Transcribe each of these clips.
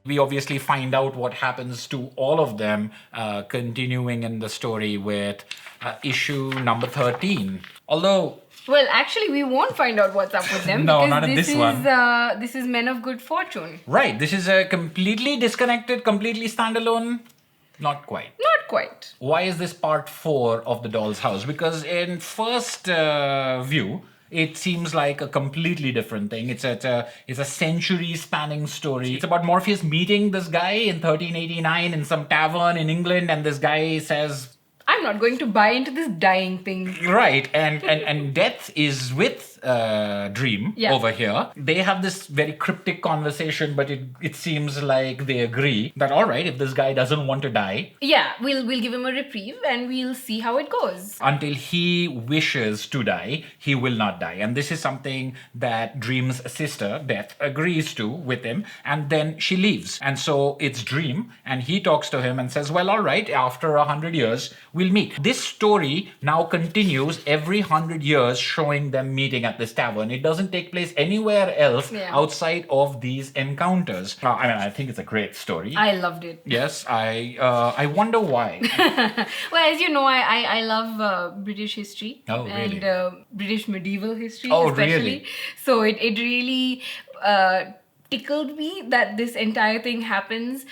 We obviously find out what happens to all of them, continuing in the story with issue number 13. Although... Well, actually, we won't find out what's up with them. No, because not in this one. This is Men of Good Fortune. Right, this is a completely disconnected, completely standalone. Not quite. Not quite. Why is this part 4 of The Doll's House? Because in first view, it seems like a completely different thing. It's a century-spanning story. It's about Morpheus meeting this guy in 1389 in some tavern in England, and this guy says, I'm not going to buy into this dying thing. right, and Death is with Dream over here. They have this very cryptic conversation, but it seems like they agree that, all right, if this guy doesn't want to die... Yeah, we'll give him a reprieve and we'll see how it goes. Until he wishes to die, he will not die. And this is something that Dream's sister, Death, agrees to with him, and then she leaves. And so it's Dream, and he talks to him and says, well, all right, after 100 years, we'll meet. This story now continues every 100 years, showing them meeting at this tavern. It doesn't take place anywhere else outside of these encounters. I think it's a great story. I loved it. Yes, I wonder why. Well, as you know, I love British history. Oh, really? And British medieval history, oh, especially. Really? So it really tickled me that this entire thing happens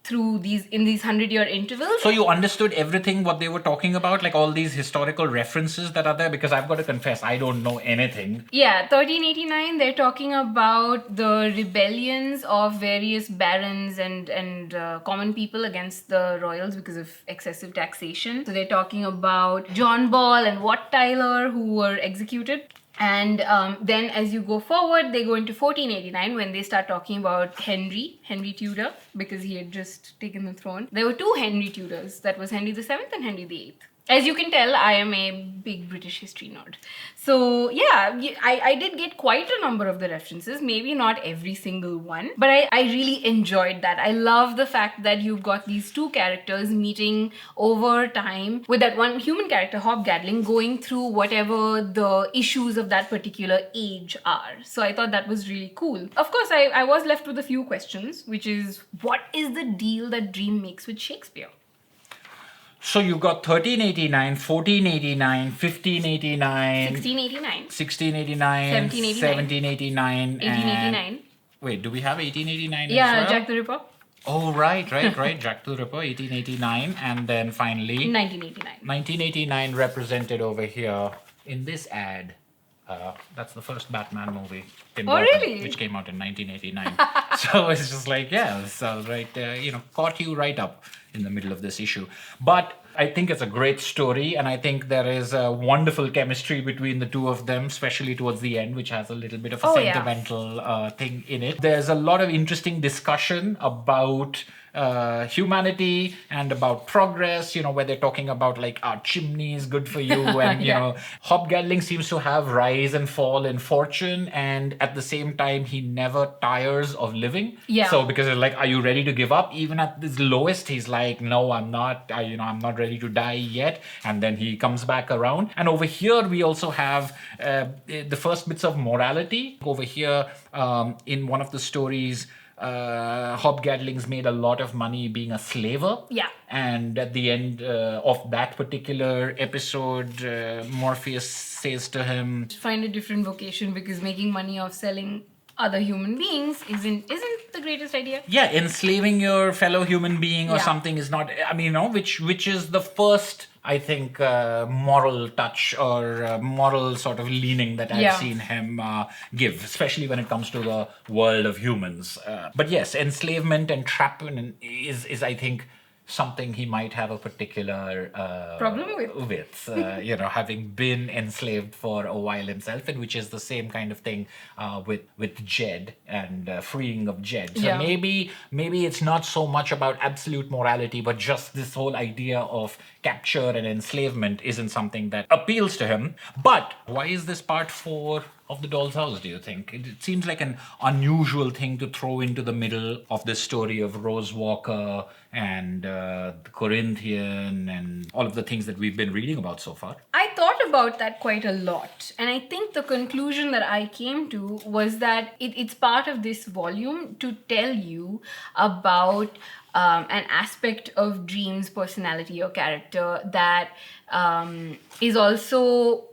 through these 100-year intervals. So you understood everything what they were talking about, like all these historical references that are there? Because I've got to confess, I don't know anything. Yeah, 1389, they're talking about the rebellions of various barons and common people against the royals because of excessive taxation. So they're talking about John Ball and Wat Tyler, who were executed. And then as you go forward, they go into 1489 when they start talking about Henry Tudor, because he had just taken the throne. There were 2 Henry Tudors. That was Henry VII and Henry VIII. As you can tell, I am a big British history nerd. So yeah, I did get quite a number of the references, maybe not every single one, but I really enjoyed that. I love the fact that you've got these 2 characters meeting over time with that one human character, Hob Gadling, going through whatever the issues of that particular age are. So I thought that was really cool. Of course, I was left with a few questions, which is, what is the deal that Dream makes with Shakespeare? So you've got 1389, 1489, 1589... 1689. 1689, 1789. 1789, 1889. Wait, do we have 1889 Yeah, as well? Jack the Ripper. Oh, right. Jack the Ripper, 1889. And then finally... 1989. 1989 represented over here in this ad. That's the first Batman movie, Tim Burton, really? which came out in 1989. So it's just like, yeah, so right, caught you right up in the middle of this issue. But I think it's a great story, and I think there is a wonderful chemistry between the 2 of them, especially towards the end, which has a little bit of a sentimental thing in it. There's a lot of interesting discussion about humanity and about progress, where they're talking about like our chimneys, good for you. And, Hob Gadling seems to have rise and fall in fortune. And at the same time, he never tires of living. Yeah. So because it's like, are you ready to give up? Even at his lowest, he's like, no, I'm not, I'm not ready to die yet. And then he comes back around. And over here, we also have the first bits of morality. Over here, in one of the stories, Hob Gadling's made a lot of money being a slaver. Yeah. And at the end of that particular episode, Morpheus says to him, find a different vocation, because making money off selling other human beings isn't the greatest idea. Yeah, enslaving your fellow human being or something is not, which is the first, I think, moral touch or moral sort of leaning that I've seen him give, especially when it comes to the world of humans. But yes, enslavement and entrapment is I think, something he might have a particular problem with. Having been enslaved for a while himself, and which is the same kind of thing with Jed and freeing of Jed. So maybe it's not so much about absolute morality, but just this whole idea of capture and enslavement isn't something that appeals to him. But why is this part 4 of The Doll's House, do you think? It seems like an unusual thing to throw into the middle of this story of Rose Walker and the Corinthian and all of the things that we've been reading about so far. I thought about that quite a lot. And I think the conclusion that I came to was that it's part of this volume to tell you about an aspect of Dream's personality or character that is also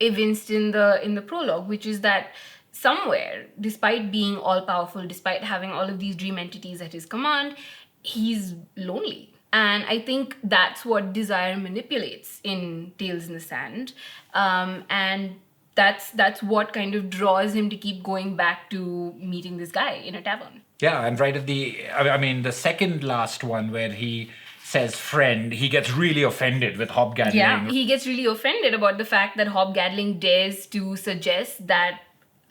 evinced in the prologue, which is that somewhere, despite being all powerful, despite having all of these dream entities at his command, he's lonely. And I think that's what desire manipulates in Tales in the Sand. And that's what kind of draws him to keep going back to meeting this guy in a tavern. Yeah, and right at the second last one where he says friend, he gets really offended with Hob Gadling. Yeah, he gets really offended about the fact that Hob Gadling dares to suggest that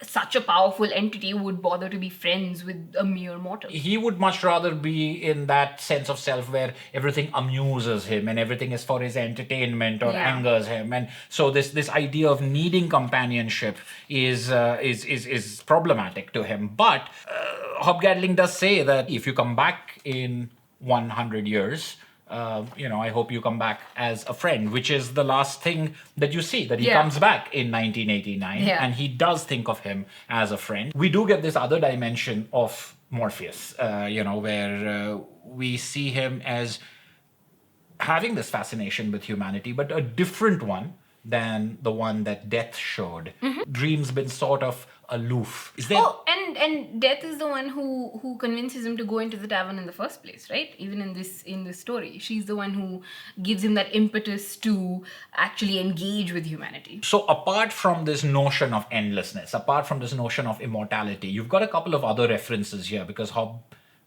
such a powerful entity would bother to be friends with a mere mortal. He would much rather be in that sense of self where everything amuses him and everything is for his entertainment or angers him. And so this idea of needing companionship is problematic to him. But Hob Gadling does say that if you come back in 100 years, I hope you come back as a friend, which is the last thing that you see, that he comes back in 1989 and he does think of him as a friend. We do get this other dimension of Morpheus, where we see him as having this fascination with humanity, but a different one than the one that Death showed. Dream's been sort of aloof. Is there? Oh, and Death is the one who convinces him to go into the tavern in the first place, right? Even in this story, she's the one who gives him that impetus to actually engage with humanity. So apart from this notion of endlessness, apart from this notion of immortality, you've got a couple of other references here, because Hob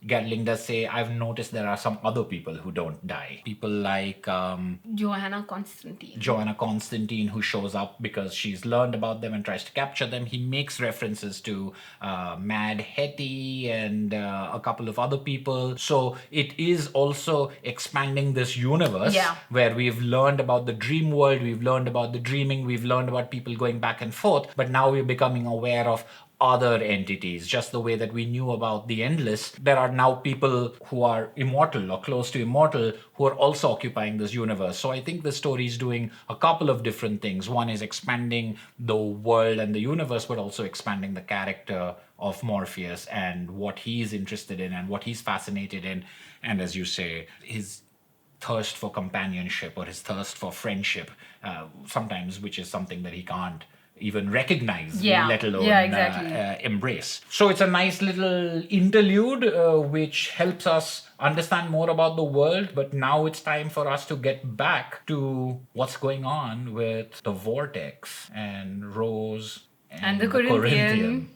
Gadling does say, I've noticed there are some other people who don't die. People like Johanna Constantine. Johanna Constantine, who shows up because she's learned about them and tries to capture them. He makes references to Mad Hetty and a couple of other people. So it is also expanding this universe where we've learned about the dream world, we've learned about the dreaming, we've learned about people going back and forth, but now we're becoming aware of other entities. Just the way that we knew about the endless, there are now people who are immortal or close to immortal who are also occupying this universe. So I think the story is doing a couple of different things. One is expanding the world and the universe, but also expanding the character of Morpheus and what he's interested in and what he's fascinated in. And as you say, his thirst for companionship or his thirst for friendship, sometimes, which is something that he can't even recognize, let alone embrace. So it's a nice little interlude which helps us understand more about the world, but now it's time for us to get back to what's going on with the Vortex and Rose and the Corinthian.